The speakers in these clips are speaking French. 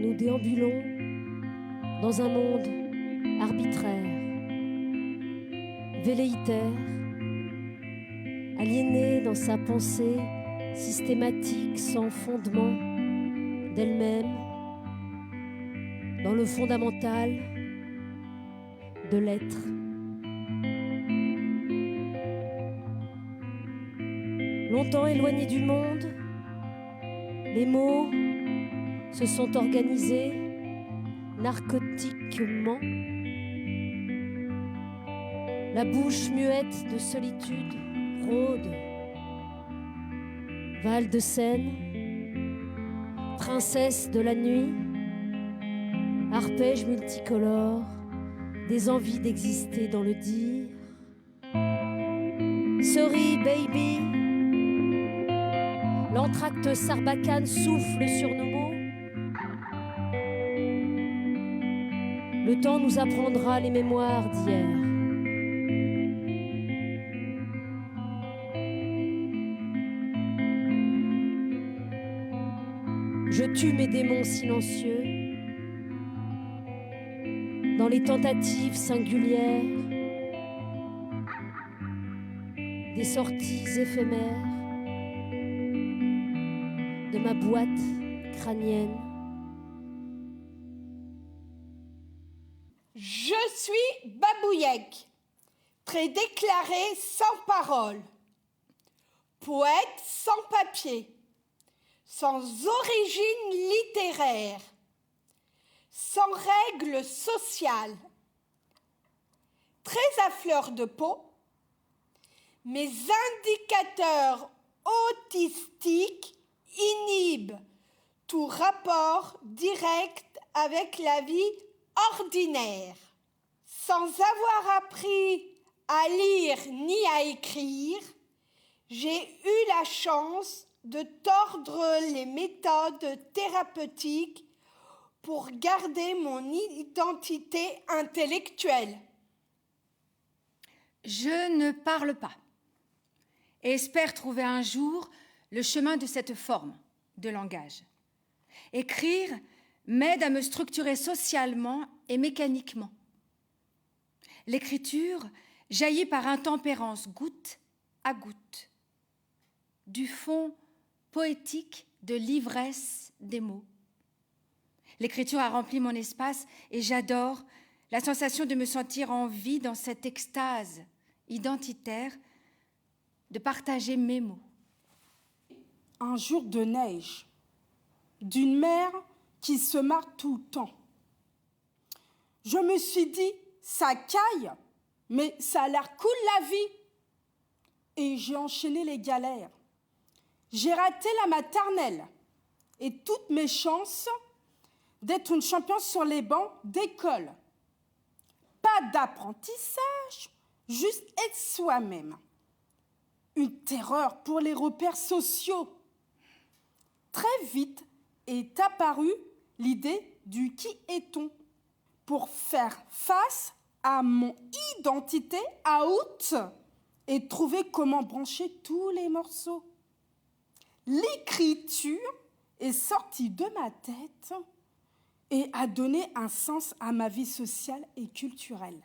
Nous déambulons dans un monde arbitraire, velléitaire, aliéné dans sa pensée systématique, sans fondement d'elle-même, dans le fondamental de l'être. Longtemps éloignés du monde, les mots se sont organisés narcotiquement. La bouche muette de solitude rôde. Val de Seine, princesse de la nuit, arpège multicolore, des envies d'exister dans le dire. Sorry baby, l'entracte sarbacane souffle sur nos mots. Le temps nous apprendra les mémoires d'hier. Je tue mes démons silencieux dans les tentatives singulières des sorties éphémères de ma boîte crânienne. Je suis Babouyek, très déclaré sans parole, poète sans papier, sans origine littéraire, sans règles sociales, très à fleur de peau. Mes indicateurs autistiques inhibent tout rapport direct avec la vie ordinaire. Sans avoir appris à lire ni à écrire, j'ai eu la chance de tordre les méthodes thérapeutiques pour garder mon identité intellectuelle. Je ne parle pas et espère trouver un jour le chemin de cette forme de langage. Écrire m'aide à me structurer socialement et mécaniquement. L'écriture jaillit par intempérance, goutte à goutte, du fond poétique de l'ivresse des mots. L'écriture a rempli mon espace et j'adore la sensation de me sentir en vie dans cette extase identitaire, de partager mes mots. Un jour de neige, d'une mer qui se marre tout le temps. Je me suis dit, ça caille, mais ça a l'air cool la vie. Et j'ai enchaîné les galères. J'ai raté la maternelle et toutes mes chances d'être une championne sur les bancs d'école. Pas d'apprentissage, juste être soi-même. Une terreur pour les repères sociaux. Très vite est apparue l'idée du qui est-on pour faire face à mon identité out et trouver comment brancher tous les morceaux. L'écriture est sortie de ma tête et a donné un sens à ma vie sociale et culturelle.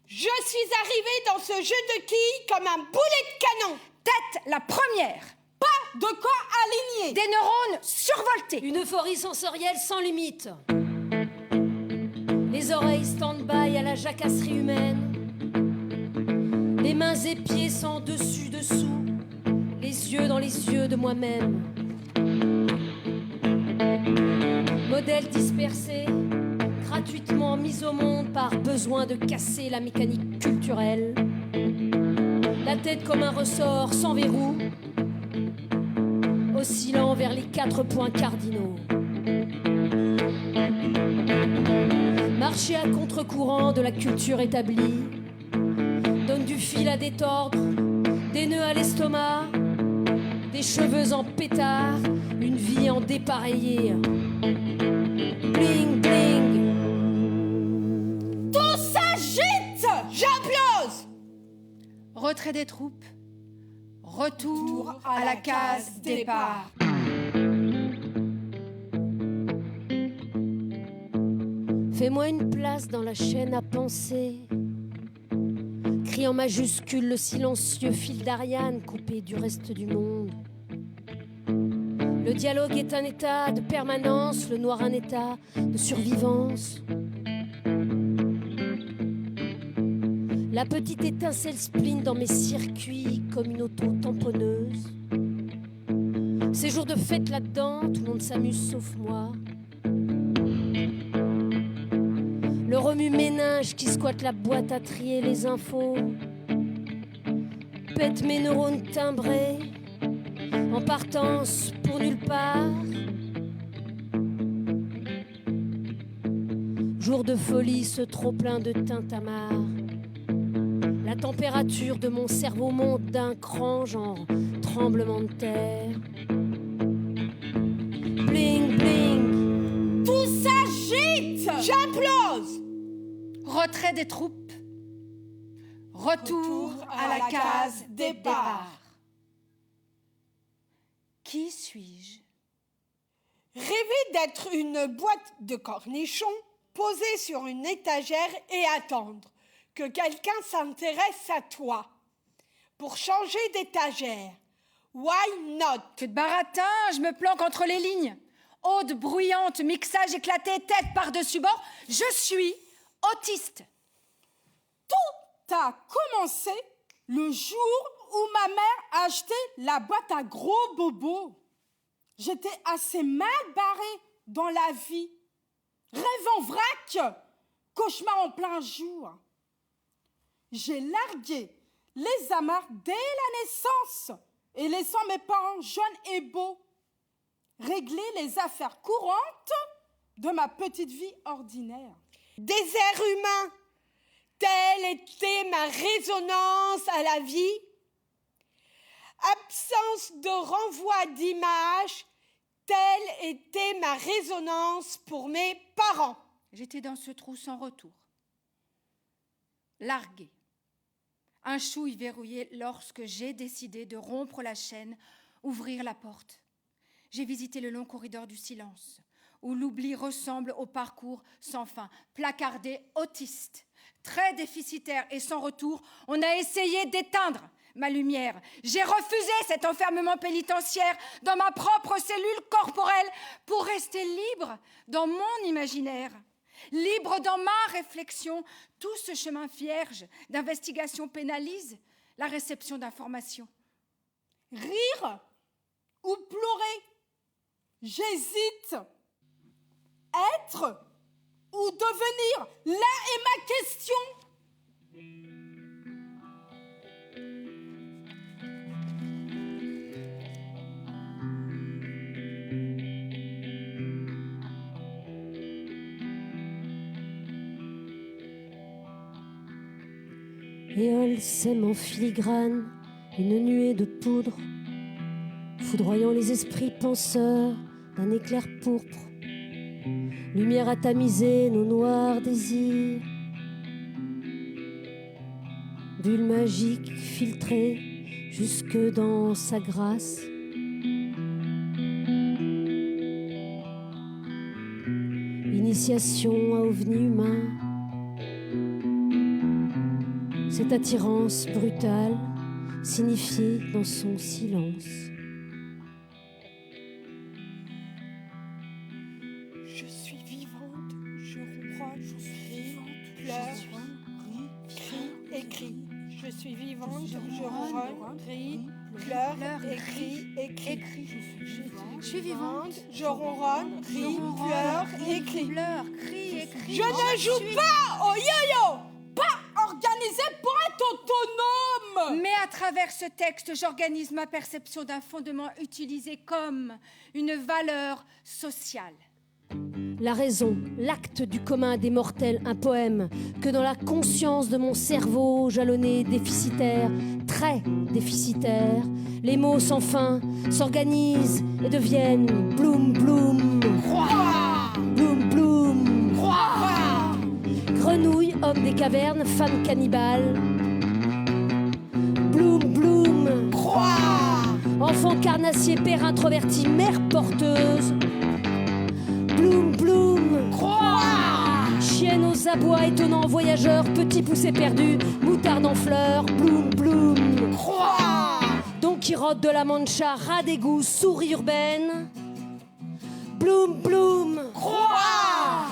Je suis arrivée dans ce jeu de quilles comme un boulet de canon. Tête la première. Pas de quoi aligner. Des neurones survoltés. Une euphorie sensorielle sans limite. Les oreilles stand-by à la jacasserie humaine. Les mains et pieds sans dessus-dessous. Les yeux dans les yeux de moi-même. Modèle dispersé, gratuitement mis au monde par besoin de casser la mécanique culturelle. La tête comme un ressort sans verrou, oscillant vers les 4 points cardinaux. Marcher à contre-courant de la culture établie donne du fil à détordre, des nœuds à l'estomac, des cheveux en pétard, une vie en dépareillé. Bling, bling. Tout s'agite. J'implose. Retrait des troupes. Retour à la case départ. Fais-moi une place dans la chaîne à penser. Crie en majuscule le silencieux fil d'Ariane coupé du reste du monde. Le dialogue est un état de permanence, le noir un état de survivance. La petite étincelle spline dans mes circuits comme une auto-tamponneuse. Ces jours de fête là-dedans, tout le monde s'amuse sauf moi. Le remue-ménage qui squatte la boîte à trier les infos pète mes neurones timbrés en partance pour nulle part. Jour de folie, ce trop plein de tintamarre. La température de mon cerveau monte d'un cran, genre tremblement de terre. Bling, bling. Tout s'agite. J'implose. Retrait des troupes. Retour à la case départ. Qui suis-je? Rêver d'être une boîte de cornichons posée sur une étagère et attendre que quelqu'un s'intéresse à toi pour changer d'étagère. Why not? Que de baratin, je me planque entre les lignes. Ode bruyante, mixage éclaté, tête par-dessus bord. Je suis autiste. Tout a commencé le jour où ma mère a acheté la boîte à gros bobos. J'étais assez mal barrée dans la vie. Rêve en vrac, cauchemar en plein jour. J'ai largué les amarres dès la naissance et laissant mes parents jeunes et beaux régler les affaires courantes de ma petite vie ordinaire. Désert humain, telle était ma résonance à la vie. Absence de renvoi d'image, telle était ma résonance pour mes parents. J'étais dans ce trou sans retour. Largué. Un chouille verrouillé lorsque j'ai décidé de rompre la chaîne, ouvrir la porte. J'ai visité le long corridor du silence, où l'oubli ressemble au parcours sans fin, placardé autiste. Très déficitaire et sans retour, on a essayé d'éteindre ma lumière. J'ai refusé cet enfermement pénitentiaire dans ma propre cellule corporelle pour rester libre dans mon imaginaire. Libre dans ma réflexion, tout ce chemin vierge d'investigation pénalise la réception d'informations. Rire ou pleurer? J'hésite. Être ou devenir? Là est ma question. Éole sème en filigrane une nuée de poudre, foudroyant les esprits penseurs d'un éclair pourpre. Lumière à tamiser nos noirs désirs. Bulle magique filtrée jusque dans sa grâce. Initiation à ovni humain. Cette attirance brutale signifiée dans son silence. Je suis vivante, je ronronne, je suis vivante, pleure, crie, écris. Je suis vivante, je ronronne, crie, pleure, écris. Je suis vivante. Je ronronne, crie, pleure, écris. Pleure, crie, écris. Je ne joue pas au yo-yo. Organisé pour être autonome. Mais à travers ce texte, j'organise ma perception d'un fondement utilisé comme une valeur sociale. La raison, l'acte du commun des mortels, un poème que dans la conscience de mon cerveau jalonné déficitaire, très déficitaire, les mots sans fin s'organisent et deviennent bloom bloom, bloom bloom, grenouille, homme des cavernes, femme cannibale, bloom bloom, enfant carnassier, père introverti, mère porteuse. Bloom, bloom, chienne aux abois, étonnant voyageur, petit poussé perdu, moutarde en fleurs, bloom, bloom, Don Quirotte de la Mancha, rat d'égout, souris urbaine, bloom, bloom,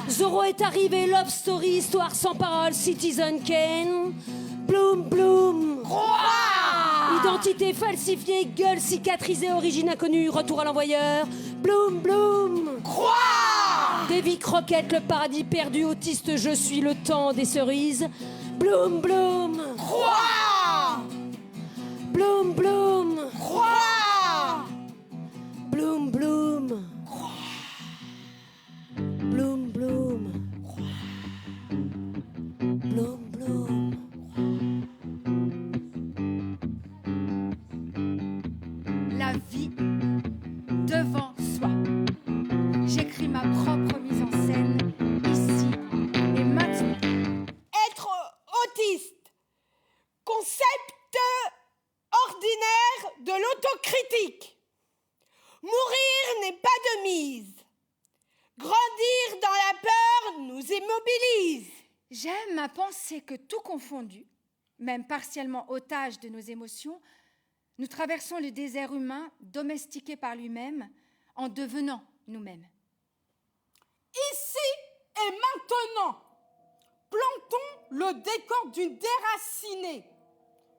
Zorro est arrivé, love story, histoire sans parole, Citizen Kane, bloom, bloom, identité falsifiée, gueule cicatrisée, origine inconnue, retour à l'envoyeur, bloom, bloom, Davy Croquette, le paradis perdu, autiste, je suis le temps des cerises. Bloom, bloom, bloom, bloom, bloom, bloom, bloom, bloom, bloom, bloom. La vie devant soi. J'écris ma propre mise en scène ici et maintenant. Être autiste, concept ordinaire de l'autocritique. Mourir n'est pas de mise. Grandir dans la peur nous immobilise. J'aime à penser que tout confondu, même partiellement otage de nos émotions, nous traversons le désert humain domestiqué par lui-même en devenant nous-mêmes. Ici et maintenant, plantons le décor d'une déracinée.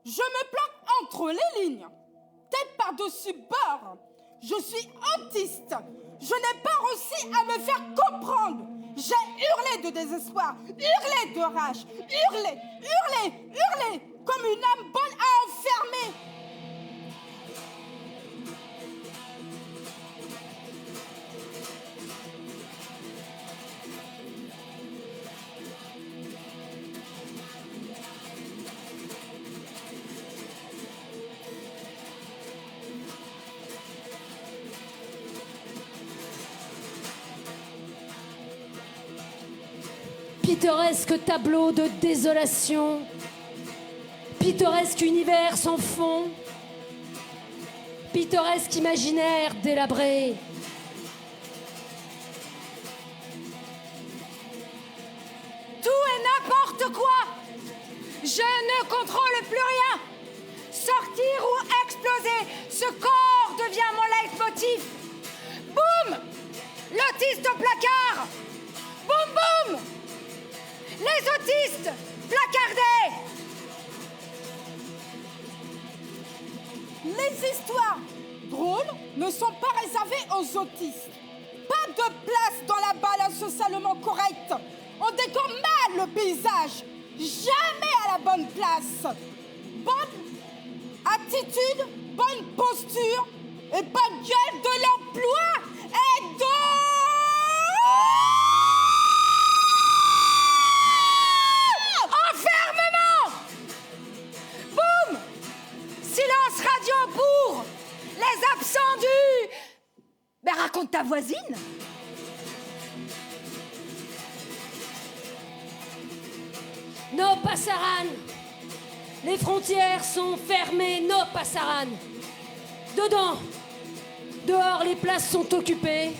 Je me plante entre les lignes, tête par-dessus bord. Je suis autiste. Je n'ai pas réussi à me faire comprendre. J'ai hurlé de désespoir, hurlé de rage, hurlé, comme une âme bonne à enfermer. Pittoresque tableau de désolation, pittoresque univers sans fond, pittoresque imaginaire délabré. Tout et n'importe quoi. Je ne contrôle plus rien. Sortir ou exploser, ce corps devient mon leitmotiv. Boum! L'autiste au placard. Boum, boum! Les autistes placardés. Les histoires drôles ne sont pas réservées aux autistes. Pas de place dans la balance socialement correcte. On décore mal le paysage. Jamais à la bonne place. Bonne attitude, bonne posture et bonne gueule de l'emploi et de... contre ta voisine? No passaran. Les frontières sont fermées, no passaran. Dedans. Dehors, les places sont occupées.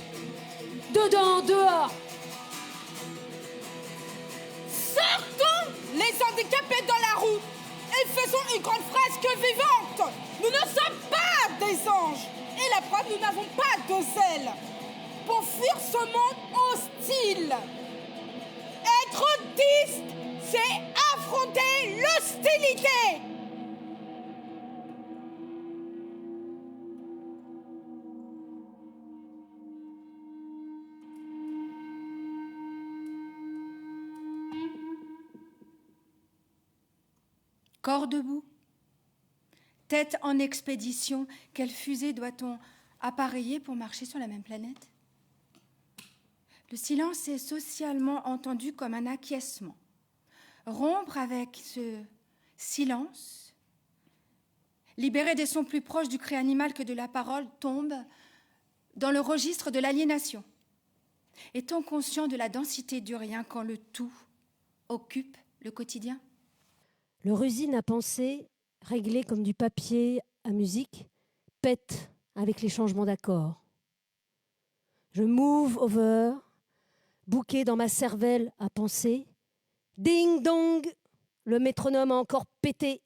Dedans, dehors. Sortons les handicapés dans la rue et faisons une grande fresque vivante. Nous ne sommes pas des anges. Et la preuve, nous n'avons pas de zèle pour fuir ce monde hostile. Être autiste, c'est affronter l'hostilité. Corps debout, tête en expédition, quelle fusée doit-on appareiller pour marcher sur la même planète? Le silence est socialement entendu comme un acquiescement. Rompre avec ce silence, libéré des sons plus proches du cri animal que de la parole, tombe dans le registre de l'aliénation. Est-on conscient de la densité du rien quand le tout occupe le quotidien? Leur usine à penser, réglée comme du papier à musique, pète avec les changements d'accords. Je move over, bouqué dans ma cervelle à penser. Ding dong, le métronome a encore pété.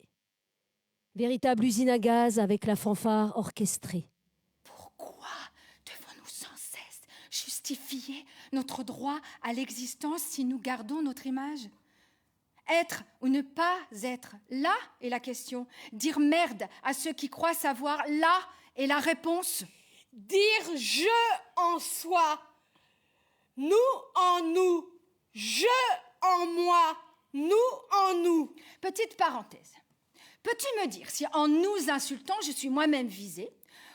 Véritable usine à gaz avec la fanfare orchestrée. Pourquoi devons-nous sans cesse justifier notre droit à l'existence si nous gardons notre image? Être ou ne pas être, là est la question. Dire merde à ceux qui croient savoir, là est la réponse. Dire je en soi, nous en nous, je en moi, nous en nous. Petite parenthèse. Peux-tu me dire si en nous insultant, je suis moi-même visée,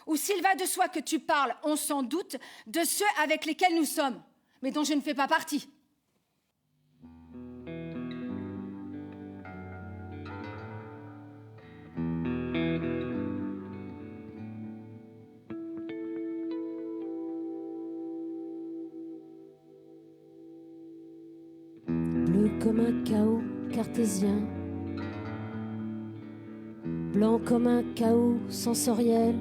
ou s'il va de soi que tu parles, on s'en doute, de ceux avec lesquels nous sommes, mais dont je ne fais pas partie? Bleu comme un chaos cartésien, blanc comme un chaos sensoriel,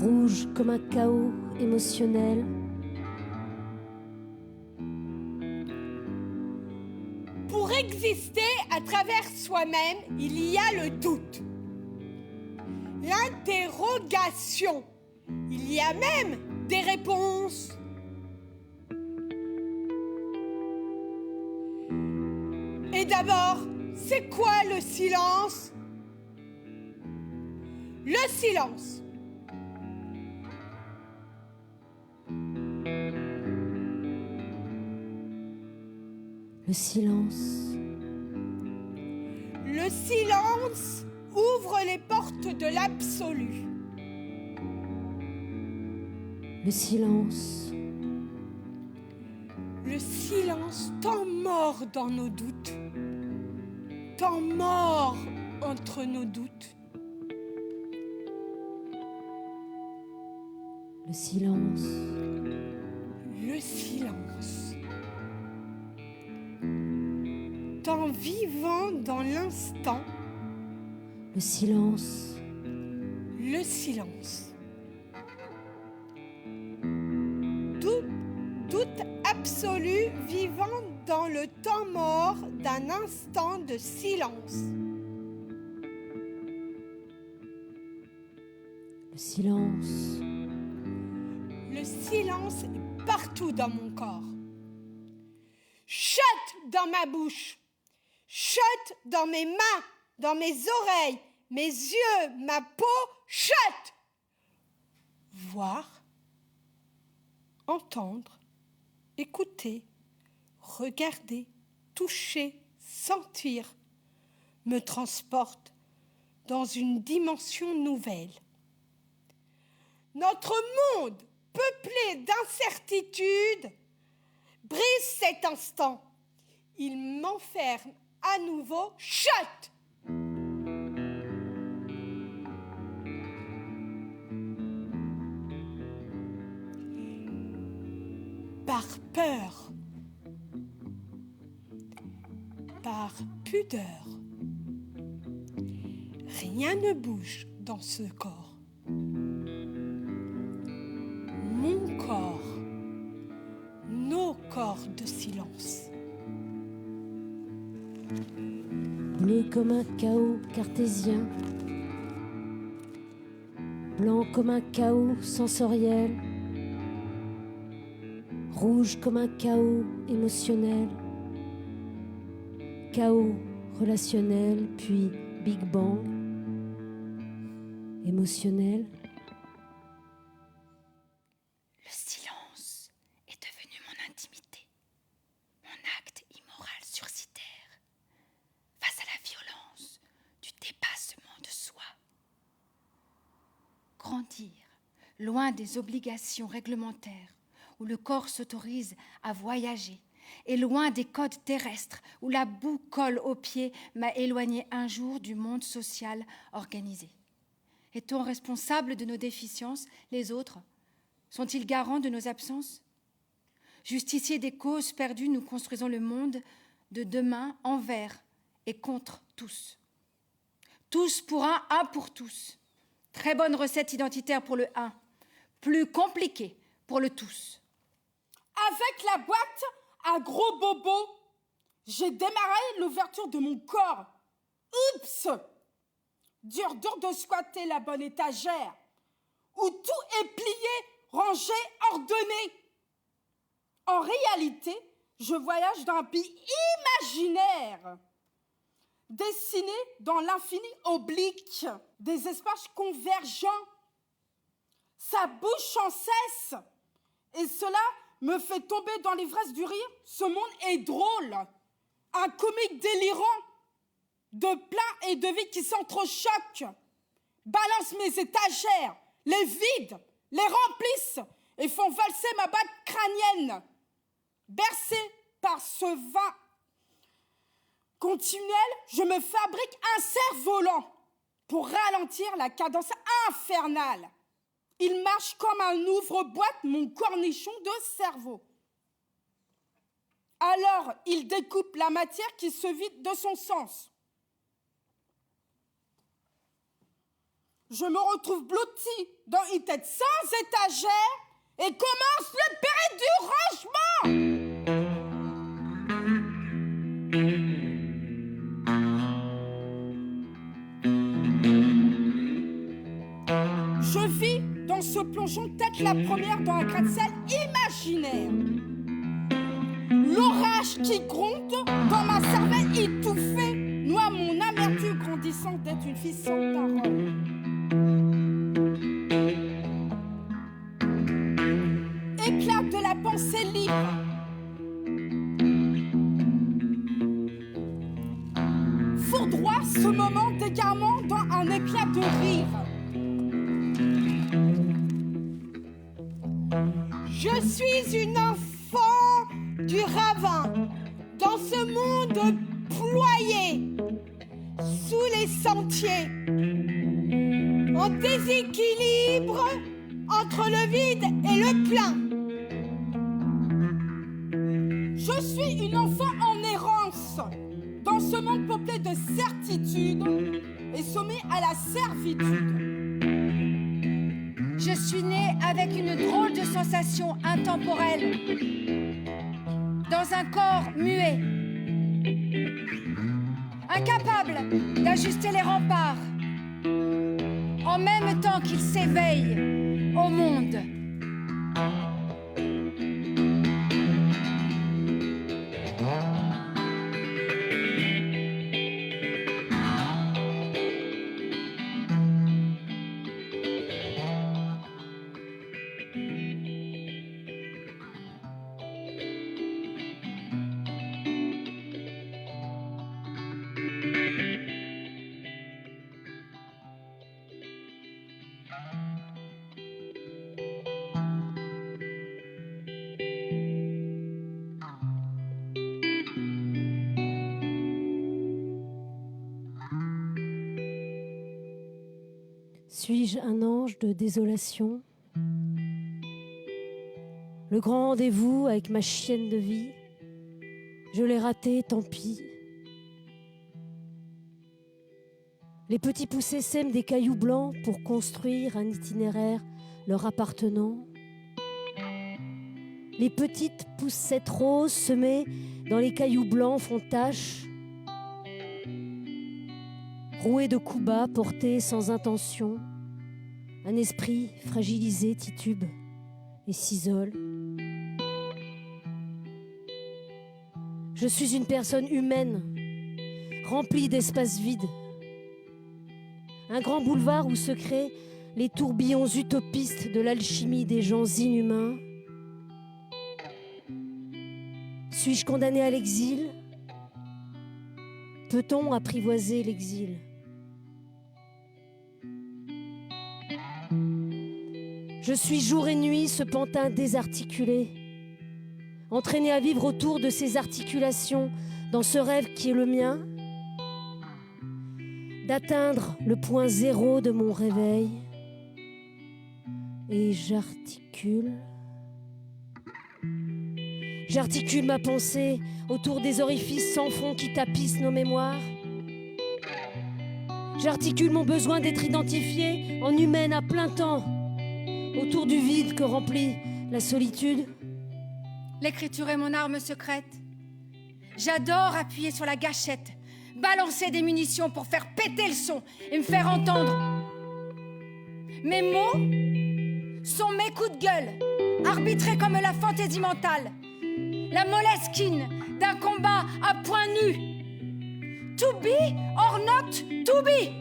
rouge comme un chaos émotionnel. Pour exister à travers soi-même, il y a le doute, l'interrogation, il y a même des réponses. Et d'abord, c'est quoi le silence? Le silence. Le silence. Le silence ouvre les portes de l'absolu. Le silence. Le silence, temps mort dans nos doutes, temps mort entre nos doutes. Le silence. Le silence. Temps vivant dans l'instant. Le silence. Le silence. Doute absolu vivant dans le temps mort d'un instant de silence. Le silence. Le silence est partout dans mon corps. Chut dans ma bouche. Chut dans mes mains, dans mes oreilles, mes yeux, ma peau. Chut. Voir, entendre, écouter, regarder, toucher, sentir me transporte dans une dimension nouvelle. Notre monde, peuplé d'incertitudes, brise cet instant. Il m'enferme à nouveau. Chut! par peur, par pudeur. Rien ne bouge dans ce corps. Mon corps, nos corps de silence. Bleu comme un chaos cartésien, blanc comme un chaos sensoriel, rouge comme un chaos émotionnel, chaos relationnel, puis Big Bang, émotionnel. Le silence est devenu mon intimité, mon acte immoral sursitaire, face à la violence du dépassement de soi. Grandir, loin des obligations réglementaires, où le corps s'autorise à voyager, et loin des codes terrestres, où la boue colle aux pieds, m'a éloigné un jour du monde social organisé. Est-on responsable de nos déficiences, les autres? Sont-ils garants de nos absences? Justiciers des causes perdues, nous construisons le monde de demain envers et contre tous. Tous pour un pour tous. Très bonne recette identitaire pour le un, plus compliquée pour le tous. Avec la boîte à gros bobos, j'ai démarré l'ouverture de mon corps. Oups! Dur de squatter la bonne étagère, où tout est plié, rangé, ordonné. En réalité, je voyage dans un pays imaginaire, dessiné dans l'infini oblique, des espaces convergents. Ça bouge sans cesse, et cela me fait tomber dans l'ivresse du rire. Ce monde est drôle, un comique délirant, de plein et de vide qui s'entrechoquent, balance mes étagères, les vident, les remplissent et font valser ma bague crânienne. Bercée par ce vin continuel, je me fabrique un cerf-volant pour ralentir la cadence infernale. Il marche comme un ouvre-boîte, mon cornichon de cerveau. Alors, il découpe la matière qui se vide de son sens. Je me retrouve blotti dans une tête sans étagère et commence le périple du rangement. Je vis dans ce plongeon tête la première dans un gratte-ciel imaginaire. L'orage qui gronde dans ma cervelle étouffée noie mon amertume grandissante d'être une fille sans parole. Éclat de la pensée libre. Foudroie ce moment d'égarement dans un éclat de rire. Je suis une enfant du ravin, dans ce monde ployé, sous les sentiers, en déséquilibre entre le vide et le plein. Je suis une enfant en errance, dans ce monde peuplé de certitudes et soumis à la servitude. Je suis née avec une drôle de sensation intemporelle, dans un corps muet, incapable d'ajuster les remparts, en même temps qu'il s'éveille au monde. Suis-je un ange de désolation? Le grand rendez-vous avec ma chienne de vie, je l'ai raté, tant pis. Les petits poussés sèment des cailloux blancs pour construire un itinéraire leur appartenant. Les petites poussettes roses semées dans les cailloux blancs font tache. Roués de coups bas, portés sans intention, un esprit fragilisé titube et s'isole. Je suis une personne humaine, remplie d'espaces vides. Un grand boulevard où se créent les tourbillons utopistes de l'alchimie des gens inhumains. Suis-je condamné à l'exil? Peut-on apprivoiser l'exil? Je suis jour et nuit ce pantin désarticulé, entraîné à vivre autour de ces articulations, dans ce rêve qui est le mien, d'atteindre le point zéro de mon réveil. Et j'articule ma pensée autour des orifices sans fond qui tapissent nos mémoires. J'articule mon besoin d'être identifiée en humaine à plein temps, autour du vide que remplit la solitude. L'écriture est mon arme secrète. J'adore appuyer sur la gâchette, balancer des munitions pour faire péter le son et me faire entendre. Mes mots sont mes coups de gueule, arbitrés comme la fantaisie mentale, la moleskine d'un combat à poing nu. To be or not to be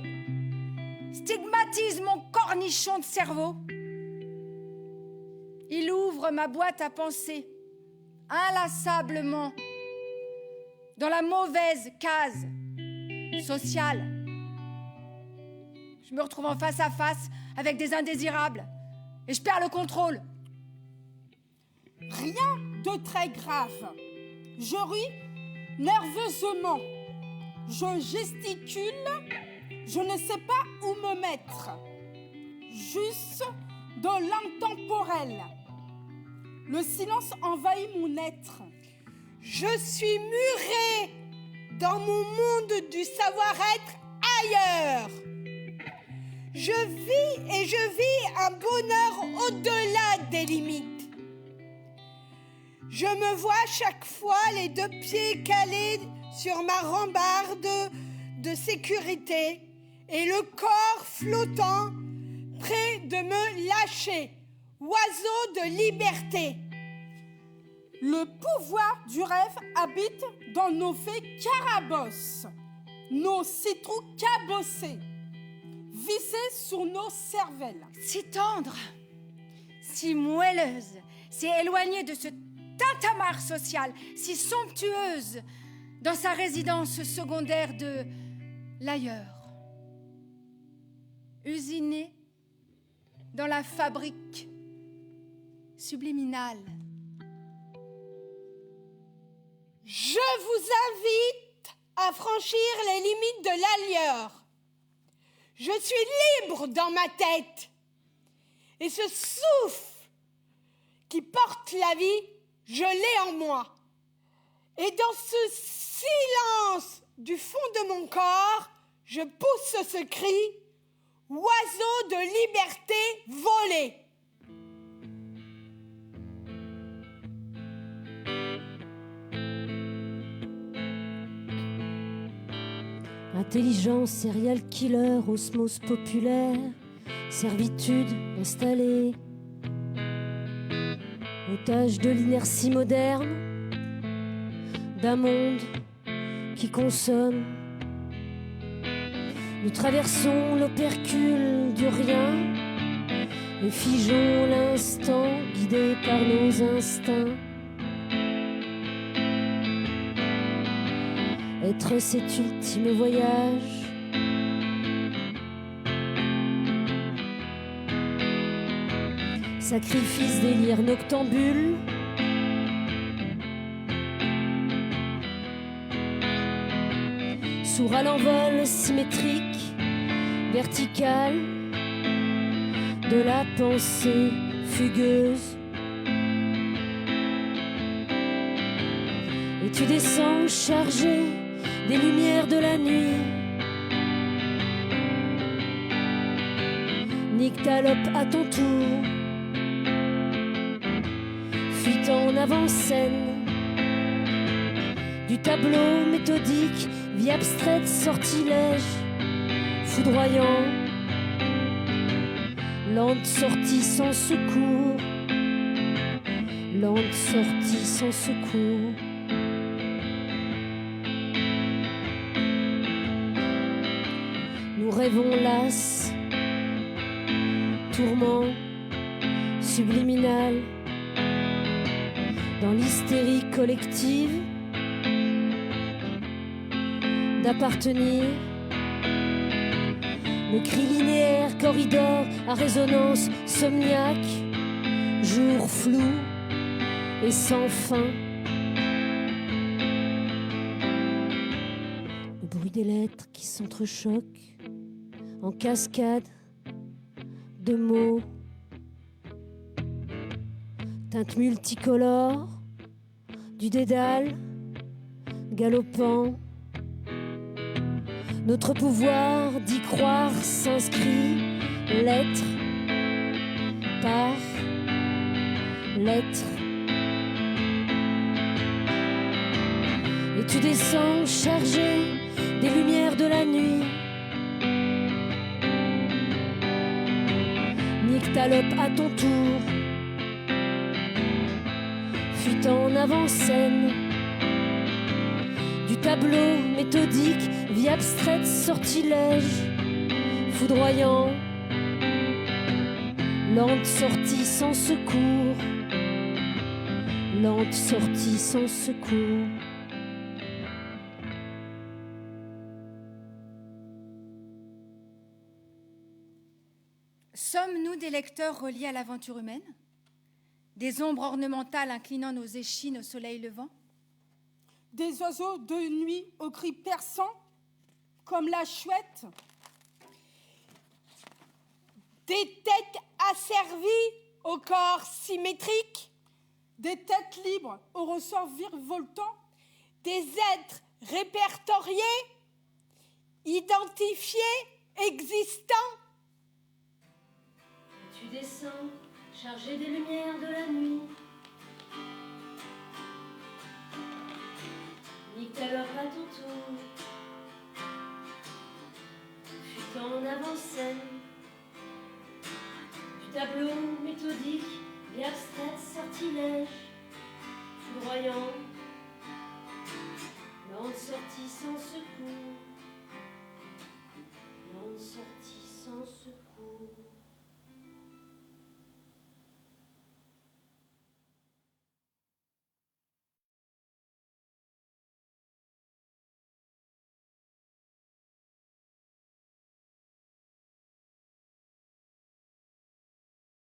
stigmatise mon cornichon de cerveau. Il ouvre ma boîte à pensée, inlassablement, dans la mauvaise case sociale. Je me retrouve en face à face avec des indésirables et je perds le contrôle. Rien de très grave. Je ris nerveusement. Je gesticule. Je ne sais pas où me mettre. Juste de l'intemporel. Le silence envahit mon être. Je suis murée dans mon monde du savoir-être ailleurs. Je vis un bonheur au-delà des limites. Je me vois chaque fois les deux pieds calés sur ma rambarde de sécurité et le corps flottant près de me lâcher, oiseau de liberté. Le pouvoir du rêve habite dans nos faits carabosses, nos citrons cabossés, vissés sur nos cervelles. Si tendre, si moelleuse, si éloignée de ce tintamarre social, si somptueuse dans sa résidence secondaire de l'ailleurs. Usinée dans la fabrique subliminale. Je vous invite à franchir les limites de l'ailleurs. Je suis libre dans ma tête. Et ce souffle qui porte la vie, je l'ai en moi. Et dans ce silence du fond de mon corps, je pousse ce cri, oiseau de liberté volé. Intelligence, serial killer, osmose populaire, servitude installée, otage de l'inertie moderne, d'un monde qui consomme. Nous traversons l'opercule du rien et figeons l'instant guidés par nos instincts. Être cet ultime voyage, sacrifice, délire noctambule, sourd à l'envol symétrique, vertical, de la pensée fugueuse. tu descends chargé des lumières de la nuit. Nyctalope à ton tour, fuite en avant-scène du tableau méthodique, vie abstraite, sortilège foudroyant, lente sortie sans secours, lente sortie sans secours. Nous rêvons las, tourment subliminal, dans l'hystérie collective d'appartenir. Le cri linéaire, corridor à résonance somniaque, jour flou et sans fin. Le bruit des lettres qui s'entrechoquent en cascade de mots, teintes multicolores du dédale galopant. Notre pouvoir d'y croire s'inscrit lettre par lettre. Et tu descends chargé des lumières de la nuit. Nyctalope à ton tour, fuite en avant-scène du tableau méthodique, vie abstraite, sortilège foudroyant, lente sortie sans secours, lente sortie sans secours. Sommes-nous des lecteurs reliés à l'aventure humaine? Des ombres ornementales inclinant nos échines au soleil levant? Des oiseaux de nuit aux cris perçants, comme la chouette? Des têtes asservies au corps symétrique? Des têtes libres aux ressorts virevoltants? Des êtres répertoriés, identifiés, existants? Tu descends, chargé des lumières de la nuit. Nyctalope à ton tour, fuite en avant-scène du tableau méthodique et abstraite, sortilège foudroyant,